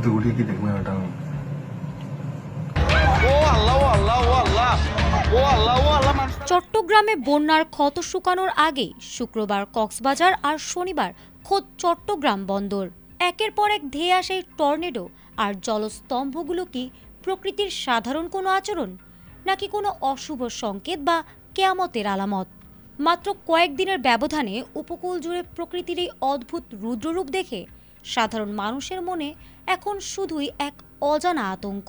থেকে উঠে কি দেখবেন ওটা? চট্টগ্রামে বন্যার ক্ষত শুকানোর আগে শুক্রবার কক্সবাজার আর শনিবার খোদ চট্টগ্রাম বন্দর। একের পর এক ধেয়ে আসে টর্নেডো আর জলস্তম্ভগুলো কি প্রকৃতির সাধারণ কোনো আচরণ, নাকি কোনো অশুভ সংকেত বা কেয়ামতের আলামত? মাত্র কয়েকদিনের ব্যবধানে উপকূল জুড়ে প্রকৃতির এই অদ্ভুত রুদ্ররূপ দেখে সাধারণ মানুষের মনে এখন শুধুই এক অজানা আতঙ্ক।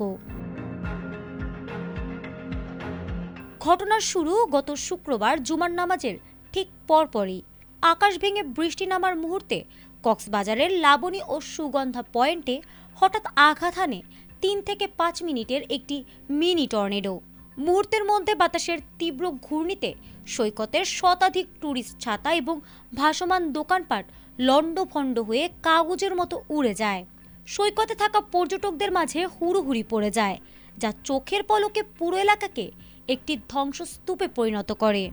ঘটনার শুরু গত শুক্রবার জুমার নামাজের ঠিক পরপরই আকাশ ভেঙে বৃষ্টি নামার মুহূর্তে কক্সবাজারের লাবণী ও সুগন্ধা পয়েন্টে হঠাৎ আঘাত হানে ৩ থেকে ৫ মিনিটের একটি মিনি টর্নেডো। মুহূর্তের মধ্যে বাতাসের তীব্র ঘূর্ণিতে সৈকতের শতাধিক টুরিস্ট ছাতা এবং ভাসমান দোকানপাট লণ্ডভণ্ড হয়ে কাগজের মতো উড়ে যায়। সৈকতে থাকা পর্যটকদের মাঝে হুড়োহুড়ি পড়ে যায়, যা চোখের পলকে পুরো এলাকাকে একটি ধ্বংসস্তূপে পরিণত করে।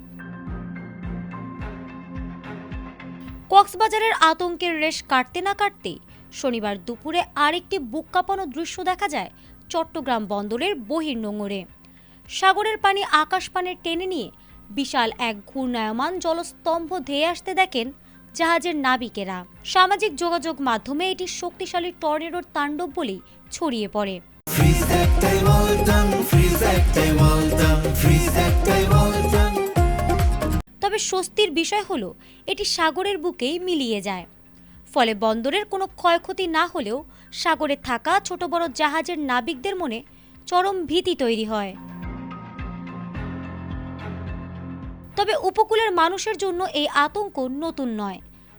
কক্সবাজারের আতঙ্কের রেশ কাটতে না কাটতেই শনিবার দুপুরে আরেকটি বুক কাঁপানো দৃশ্য দেখা যায় চট্টগ্রাম বন্দরের বহির্নোঙরে। সাগরের পানি আকাশপানে টেনে নিয়ে বিশাল এক ঘূর্ণায়মান জলস্তম্ভ ধেয়ে আসতে দেখেন জাহাজের নাবিকেরা। সামাজিক যোগাযোগ মাধ্যমে এটি শক্তিশালী টর্নেডোর তাণ্ডব বলেই ছড়িয়ে পড়ে। তবে স্বস্তির বিষয় হলো এটি সাগরের বুকেই মিলিয়ে যায়, ফলে বন্দরের কোনো ক্ষয়ক্ষতি না হলেও সাগরে থাকা ছোট বড় জাহাজের নাবিকদের মনে চরম ভীতি তৈরি হয়। তবে উপকূলের মানুষের জন্য এই আতঙ্ক নতুন নয়।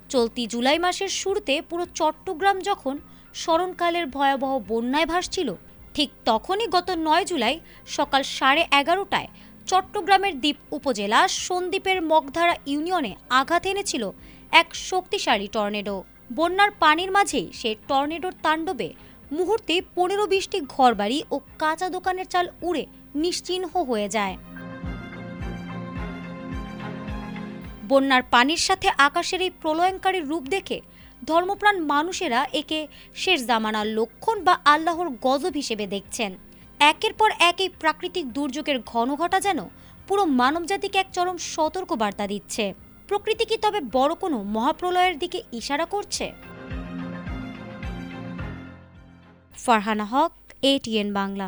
চলতি জুলাই মাসের শুরুতে পুরো চট্টগ্রাম যখন স্মরণকালের ভয়াবহ বন্যায় ভাসছিল, ঠিক তখনই গত ৯ জুলাই সকাল 11:30টায় চট্টগ্রামের দ্বীপ উপজেলা সন্দ্বীপের মগধারা ইউনিয়নে আঘাত এনেছিল এক শক্তিশালী টর্নেডো। বন্যার পানির মাঝেই সেই টর্নেডোর তাণ্ডবে মুহূর্তে 15-20টি ঘরবাড়ি ও কাঁচা দোকানের চাল উড়ে নিশ্চিহ্ন হয়ে যায়। বন্যার পানির সাথে আকাশের এই প্রলয়ঙ্কারী রূপ দেখে ধর্মপ্রাণ মানুষেরা একে শেষ জামানার লক্ষণ বা আল্লাহর গজব হিসেবে দেখছেন। একের পর এক এই প্রাকৃতিক দুর্যোগের ঘনঘটা যেন পুরো মানবজাতিকে এক চরম সতর্ক বার্তা দিচ্ছে। প্রকৃতি কি তবে বড় কোনো মহাপ্রলয়ের দিকে ইশারা করছে? ফারহানা হক, ATN বাংলা।